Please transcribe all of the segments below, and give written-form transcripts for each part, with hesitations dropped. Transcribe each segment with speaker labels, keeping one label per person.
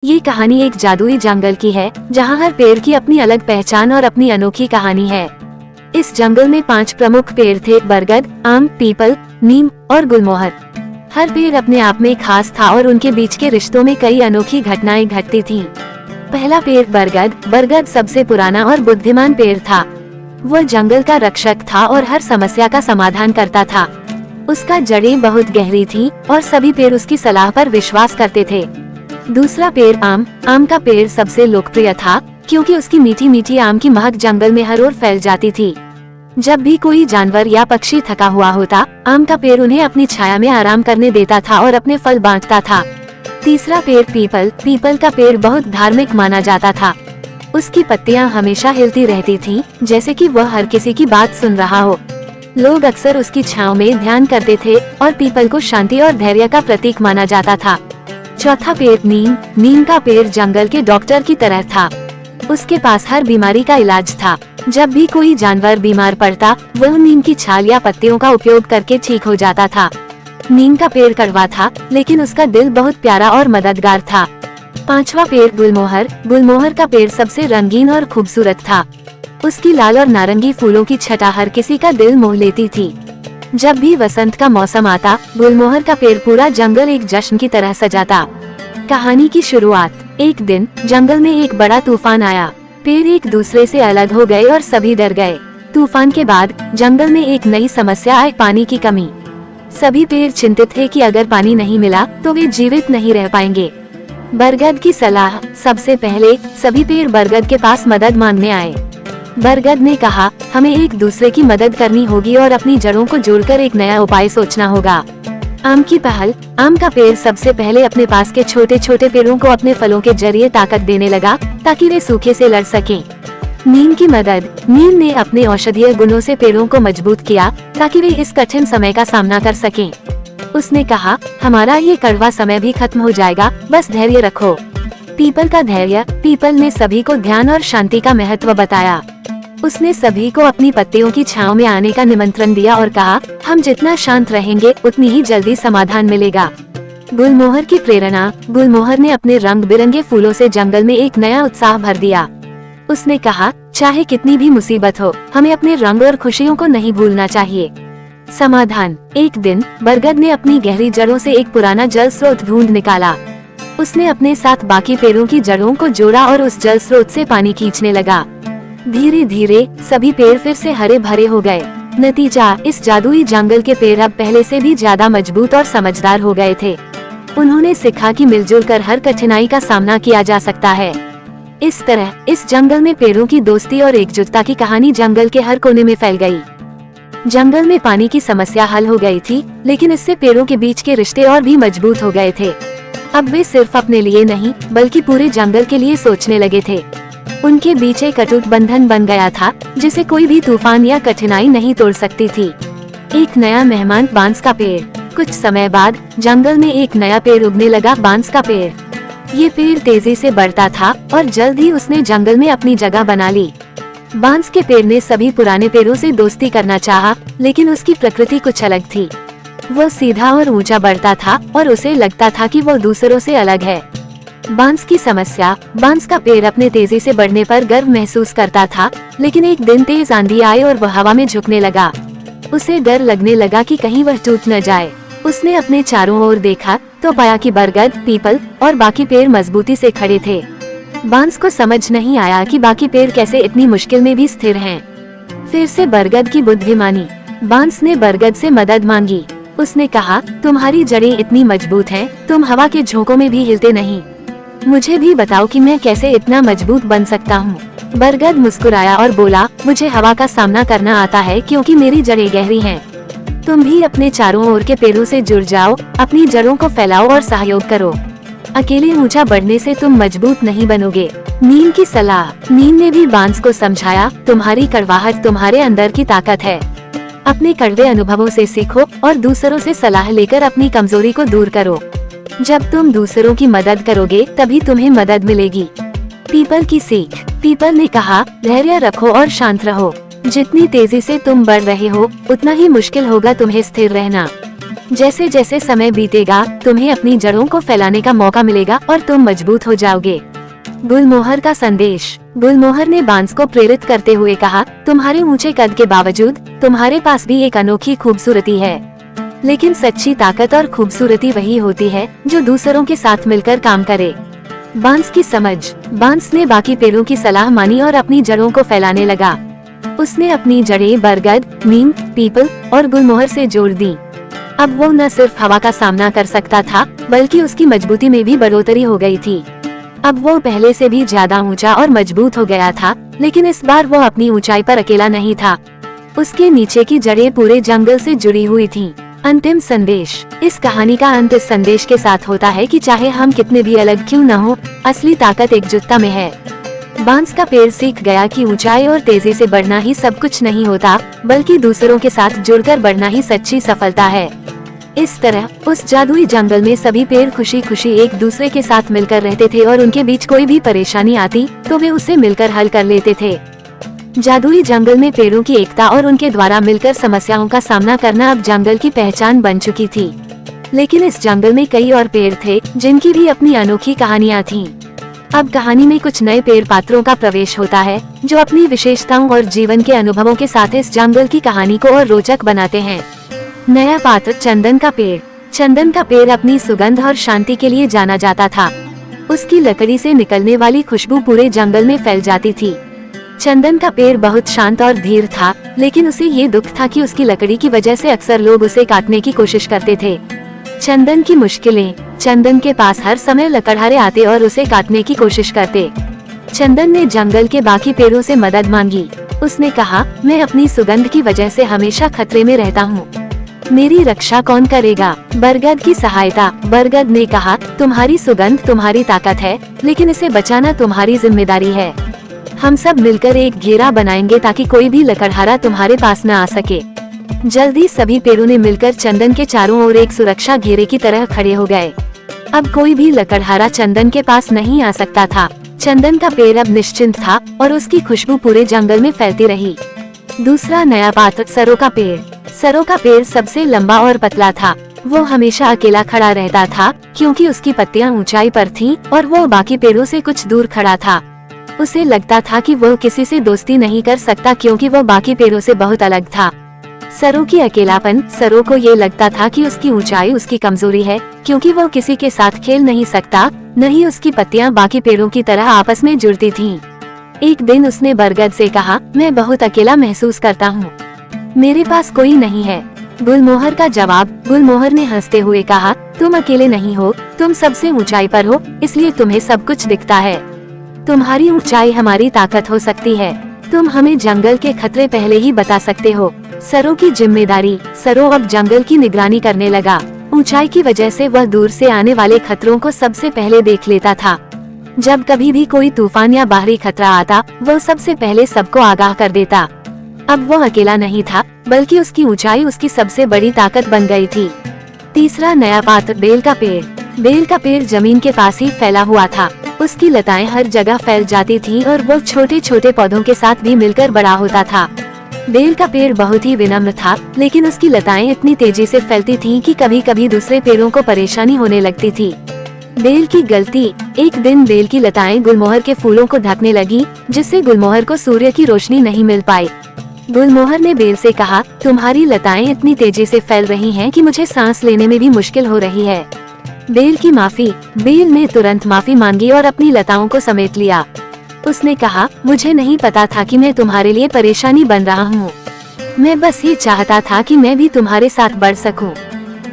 Speaker 1: ये कहानी एक जादुई जंगल की है जहाँ हर पेड़ की अपनी अलग पहचान और अपनी अनोखी कहानी है। इस जंगल में 5 प्रमुख पेड़ थे: बरगद, आम, पीपल, नीम और गुलमोहर। हर पेड़ अपने आप में खास था और उनके बीच के रिश्तों में कई अनोखी घटनाएं घटती थीं। पहला पेड़ बरगद। बरगद सबसे पुराना और बुद्धिमान पेड़ था। वह जंगल का रक्षक था और हर समस्या का समाधान करता था। उसका जड़ें बहुत गहरी थीं और सभी पेड़ उसकी सलाह पर विश्वास करते थे। दूसरा पेड़ आम। आम का पेड़ सबसे लोकप्रिय था क्योंकि उसकी मीठी मीठी आम की महक जंगल में हर ओर फैल जाती थी। जब भी कोई जानवर या पक्षी थका हुआ होता, आम का पेड़ उन्हें अपनी छाया में आराम करने देता था और अपने फल बांटता था। तीसरा पेड़ पीपल। पीपल का पेड़ बहुत धार्मिक माना जाता था। उसकी पत्तियां हमेशा हिलती रहती थीं, जैसे कि वह हर किसी की बात सुन रहा हो। लोग अक्सर उसकी छांव में ध्यान करते थे और पीपल को शांति और धैर्य का प्रतीक माना जाता था। चौथा पेड़ नीम। नीम का पेड़ जंगल के डॉक्टर की तरह था। उसके पास हर बीमारी का इलाज था। जब भी कोई जानवर बीमार पड़ता, वह नीम की छाल या पत्तियों का उपयोग करके ठीक हो जाता था। नीम का पेड़ कड़वा था, लेकिन उसका दिल बहुत प्यारा और मददगार था। पांचवा पेड़ गुलमोहर। गुलमोहर का पेड़ सबसे रंगीन और खूबसूरत था। उसकी लाल और नारंगी फूलों की छटा हर किसी का दिल मोह लेती थी। जब भी वसंत का मौसम आता, गुलमोहर का पेड़ पूरा जंगल एक जश्न की तरह सजाता। कहानी की शुरुआत। एक दिन जंगल में एक बड़ा तूफान आया। पेड़ एक दूसरे से अलग हो गए और सभी डर गए। तूफान के बाद जंगल में एक नई समस्या आई: पानी की कमी। सभी पेड़ चिंतित थे कि अगर पानी नहीं मिला तो वे जीवित नहीं रह पाएंगे। बरगद की सलाह। सबसे पहले सभी पेड़ बरगद के पास मदद मांगने आए। बरगद ने कहा, हमें एक दूसरे की मदद करनी होगी और अपनी जड़ों को जोड़कर एक नया उपाय सोचना होगा। आम की पहल। आम का पेड़ सबसे पहले अपने पास के छोटे छोटे पेड़ों को अपने फलों के जरिए ताकत देने लगा ताकि वे सूखे से लड़ सकें। नीम की मदद। नीम ने अपने औषधीय गुणों से पेड़ों को मजबूत किया ताकि वे इस कठिन समय का सामना कर सकें। उसने कहा, हमारा ये कड़वा समय भी खत्म हो जाएगा, बस धैर्य रखो। पीपल का धैर्य। पीपल ने सभी को ध्यान और शांति का महत्व बताया। उसने सभी को अपनी पत्तियों की छांव में आने का निमंत्रण दिया और कहा, हम जितना शांत रहेंगे उतनी ही जल्दी समाधान मिलेगा। गुलमोहर की प्रेरणा। गुलमोहर ने अपने रंग बिरंगे फूलों से जंगल में एक नया उत्साह भर दिया। उसने कहा, चाहे कितनी भी मुसीबत हो, हमें अपने रंग और खुशियों को नहीं भूलना चाहिए। समाधान। एक दिन बरगद ने अपनी गहरी जड़ों से एक पुराना जल स्रोत ढूंढ निकाला। उसने अपने साथ बाकी पेड़ों की जड़ों को जोड़ा और उस जल स्रोत से पानी खींचने लगा। धीरे धीरे सभी पेड़ फिर से हरे भरे हो गए। नतीजा, इस जादुई जंगल के पेड़ अब पहले से भी ज्यादा मजबूत और समझदार हो गए थे। उन्होंने सीखा कि मिलजुल कर हर कठिनाई का सामना किया जा सकता है। इस तरह इस जंगल में पेड़ों की दोस्ती और एकजुटता की कहानी जंगल के हर कोने में फैल गई। जंगल में पानी की समस्या हल हो गई थी, लेकिन इससे पेड़ों के बीच के रिश्ते और भी मजबूत हो गए थे। अब वे सिर्फ अपने लिए नहीं, बल्कि पूरे जंगल के लिए सोचने लगे थे। उनके बीच एक अटूट बंधन बन गया था, जिसे कोई भी तूफान या कठिनाई नहीं तोड़ सकती थी। एक नया मेहमान, बांस का पेड़। कुछ समय बाद जंगल में एक नया पेड़ उगने लगा, बांस का पेड़। ये पेड़ तेजी से बढ़ता था और जल्द ही उसने जंगल में अपनी जगह बना ली। बांस के पेड़ ने सभी पुराने पेड़ों से दोस्ती करना चाहा, लेकिन उसकी प्रकृति कुछ अलग थी। वह सीधा और ऊंचा बढ़ता था और उसे लगता था कि वह दूसरों से अलग है। बांस की समस्या। बांस का पेड़ अपने तेजी से बढ़ने पर गर्व महसूस करता था, लेकिन एक दिन तेज आंधी आई और वह हवा में झुकने लगा। उसे डर लगने लगा कि कहीं वह टूट न जाए। उसने अपने चारों ओर देखा तो पाया कि बरगद, पीपल और बाकी पेड़ मजबूती से खड़े थे। बांस को समझ नहीं आया कि बाकी पेड़ कैसे इतनी मुश्किल में भी स्थिर हैं। फिर से बरगद की बुद्धि मानी। बांस ने बरगद से मदद मांगी। उसने कहा, तुम्हारी जड़ें इतनी मजबूत हैं, तुम हवा के झोंकों में भी हिलते नहीं। मुझे भी बताओ कि मैं कैसे इतना मजबूत बन सकता हूँ। बरगद मुस्कुराया और बोला, मुझे हवा का सामना करना आता है क्योंकि मेरी जड़ें गहरी हैं। तुम भी अपने चारों ओर के पेड़ों से जुड़ जाओ, अपनी जड़ों को फैलाओ और सहयोग करो। अकेले ऊंचा बढ़ने से तुम मजबूत नहीं बनोगे। नीम की सलाह। नीम ने भी बांस को समझाया, तुम्हारी कड़वाहट तुम्हारे अंदर की ताकत है। अपने कड़वे अनुभवों से सीखो और दूसरों से सलाह लेकर अपनी कमजोरी को दूर करो। जब तुम दूसरों की मदद करोगे तभी तुम्हें मदद मिलेगी। पीपल की सीख। पीपल ने कहा, धैर्य रखो और शांत रहो। जितनी तेजी से तुम बढ़ रहे हो, उतना ही मुश्किल होगा तुम्हें स्थिर रहना। जैसे जैसे समय बीतेगा तुम्हें अपनी जड़ों को फैलाने का मौका मिलेगा और तुम मजबूत हो जाओगे। गुलमोहर का संदेश। गुलमोहर ने बांस को प्रेरित करते हुए कहा, तुम्हारे ऊंचे कद के बावजूद तुम्हारे पास भी एक अनोखी खूबसूरती है, लेकिन सच्ची ताकत और खूबसूरती वही होती है जो दूसरों के साथ मिलकर काम करे। बांस की समझ। बांस ने बाकी पेड़ों की सलाह मानी और अपनी जड़ों को फैलाने लगा। उसने अपनी जड़ें बरगद, नीम, पीपल और गुलमोहर से जोड़ दी। अब वो न सिर्फ हवा का सामना कर सकता था, बल्कि उसकी मजबूती में भी बढ़ोतरी हो गई थी। अब वो पहले से भी ज्यादा ऊंचा और मजबूत हो गया था, लेकिन इस बार वो अपनी ऊंचाई पर अकेला नहीं था। उसके नीचे की जड़ें पूरे जंगल से जुड़ी हुई थीं। अंतिम संदेश। इस कहानी का अंत इस संदेश के साथ होता है कि चाहे हम कितने भी अलग क्यों न हो, असली ताकत एकजुटता में है। बांस का पेड़ सीख गया कि ऊंचाई और तेजी से बढ़ना ही सब कुछ नहीं होता, बल्कि दूसरों के साथ जुड़कर बढ़ना ही सच्ची सफलता है। इस तरह उस जादुई जंगल में सभी पेड़ खुशी खुशी एक दूसरे के साथ मिलकर रहते थे और उनके बीच कोई भी परेशानी आती तो वे उसे मिलकर हल कर लेते थे। जादुई जंगल में पेड़ों की एकता और उनके द्वारा मिलकर समस्याओं का सामना करना अब जंगल की पहचान बन चुकी थी। लेकिन इस जंगल में कई और पेड़ थे जिनकी भी अपनी अनोखी कहानियाँ थीं। अब कहानी में कुछ नए पेड़ पात्रों का प्रवेश होता है जो अपनी विशेषताओं और जीवन के अनुभवों के साथ इस जंगल की कहानी को और रोचक बनाते हैं। नया पात्र चंदन का पेड़। चंदन का पेड़ अपनी सुगंध और शांति के लिए जाना जाता था। उसकी लकड़ी से निकलने वाली खुशबू पूरे जंगल में फैल जाती थी। चंदन का पेड़ बहुत शांत और धीर था, लेकिन उसे ये दुख था कि उसकी लकड़ी की वजह से अक्सर लोग उसे काटने की कोशिश करते थे। चंदन की मुश्किलें। चंदन के पास हर समय लकड़हारे आते और उसे काटने की कोशिश करते। चंदन ने जंगल के बाकी पेड़ों से मदद मांगी। उसने कहा, मैं अपनी सुगंध की वजह से हमेशा खतरे में रहता हूँ, मेरी रक्षा कौन करेगा? बरगद की सहायता। बरगद ने कहा, तुम्हारी सुगंध तुम्हारी ताकत है, लेकिन इसे बचाना तुम्हारी जिम्मेदारी है। हम सब मिलकर एक घेरा बनाएंगे ताकि कोई भी लकड़हारा तुम्हारे पास न आ सके। जल्दी सभी पेड़ों ने मिलकर चंदन के चारों ओर एक सुरक्षा घेरे की तरह खड़े हो गए। अब कोई भी लकड़हारा चंदन के पास नहीं आ सकता था। चंदन का पेड़ अब निश्चिंत था और उसकी खुशबू पूरे जंगल में फैलती रही। दूसरा नया पात्र सरों का पेड़। सरों का पेड़ सबसे लंबा और पतला था। वो हमेशा अकेला खड़ा रहता था क्योंकि उसकी पत्तियां ऊंचाई पर थीं और वो बाकी पेड़ों से कुछ दूर खड़ा था। उसे लगता था कि वो किसी से दोस्ती नहीं कर सकता क्योंकि वो बाकी पेड़ों से बहुत अलग था। सरों की अकेलापन। सरों को ये लगता था कि उसकी ऊंचाई उसकी कमजोरी है क्योंकि वो किसी के साथ खेल नहीं सकता, न ही उसकी पत्तियां बाकी पेड़ों की तरह आपस में जुड़ती थीं। एक दिन उसने बरगद से कहा, मैं बहुत अकेला महसूस करता हूँ, मेरे पास कोई नहीं है। गुलमोहर का जवाब। गुलमोहर ने हंसते हुए कहा, तुम अकेले नहीं हो, तुम सबसे ऊंचाई पर हो, इसलिए तुम्हें सब कुछ दिखता है। तुम्हारी ऊंचाई हमारी ताकत हो सकती है। तुम हमें जंगल के खतरे पहले ही बता सकते हो। सरों की जिम्मेदारी। सरों अब जंगल की निगरानी करने लगा। ऊंचाई की वजह से वह दूर से आने वाले खतरों को सबसे पहले देख लेता था। जब कभी भी कोई तूफान या बाहरी खतरा आता, वो सबसे पहले सबको आगाह कर देता। अब वो अकेला नहीं था, बल्कि उसकी ऊंचाई उसकी सबसे बड़ी ताकत बन गई थी। तीसरा नया पात्र बेल का पेड़। बेल का पेड़ जमीन के पास ही फैला हुआ था। उसकी लताएं हर जगह फैल जाती थीं और वो छोटे छोटे पौधों के साथ भी मिलकर बड़ा होता था। बेल का पेड़ बहुत ही विनम्र था, लेकिन उसकी लताएं इतनी तेजी से फैलती थीं कि कभी कभी दूसरे पेड़ों को परेशानी होने लगती थी। बेल की गलती। एक दिन बेल की लताएं गुलमोहर के फूलों को ढकने लगी, जिससे गुलमोहर को सूर्य की रोशनी नहीं मिल पाई। गुलमोहर ने बेल से कहा, तुम्हारी लताएं इतनी तेजी से फैल रही हैं कि मुझे सांस लेने में भी मुश्किल हो रही है। बेल की माफी। बेल ने तुरंत माफी मांगी और अपनी लताओं को समेट लिया। उसने कहा, मुझे नहीं पता था कि मैं तुम्हारे लिए परेशानी बन रहा हूँ, मैं बस ये चाहता था कि मैं भी तुम्हारे साथ बढ़ सकूं।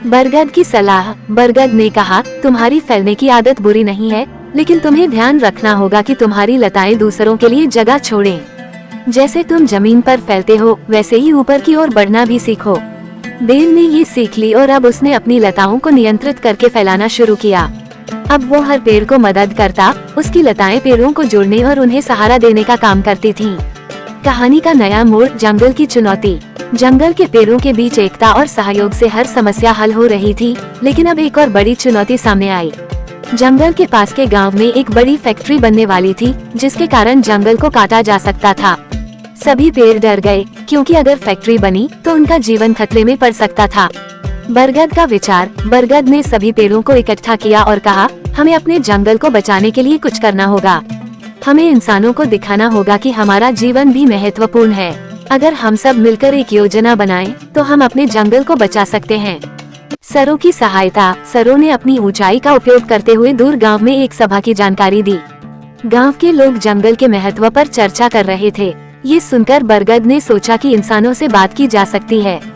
Speaker 1: बरगद की सलाह। बरगद ने कहा, तुम्हारी फैलने की आदत बुरी नहीं है, लेकिन तुम्हें ध्यान रखना होगा कि तुम्हारी लताएं दूसरों के लिए जगह छोड़ें। जैसे तुम जमीन पर फैलते हो, वैसे ही ऊपर की ओर बढ़ना भी सीखो। बेल ने ये सीख ली और अब उसने अपनी लताओं को नियंत्रित करके फैलाना शुरू किया। अब वो हर पेड़ को मदद करता। उसकी लताएं पेड़ों को जोड़ने और उन्हें सहारा देने का काम करती थीं। कहानी का नया मोड़। जंगल की चुनौती। जंगल के पेड़ों के बीच एकता और सहयोग से हर समस्या हल हो रही थी, लेकिन अब एक और बड़ी चुनौती सामने आई। जंगल के पास के गांव में एक बड़ी फैक्ट्री बनने वाली थी, जिसके कारण जंगल को काटा जा सकता था। सभी पेड़ डर गए क्योंकि अगर फैक्ट्री बनी तो उनका जीवन खतरे में पड़ सकता था। बरगद का विचार। बरगद ने सभी पेड़ों को इकट्ठा किया और कहा, हमें अपने जंगल को बचाने के लिए कुछ करना होगा। हमें इंसानों को दिखाना होगा कि हमारा जीवन भी महत्वपूर्ण है। अगर हम सब मिलकर एक योजना बनाएं, तो हम अपने जंगल को बचा सकते हैं। सरों की सहायता। सरों ने अपनी ऊंचाई का उपयोग करते हुए दूर गांव में एक सभा की जानकारी दी। गांव के लोग जंगल के महत्व पर चर्चा कर रहे थे। ये सुनकर बरगद ने सोचा कि इंसानों से बात की जा सकती है।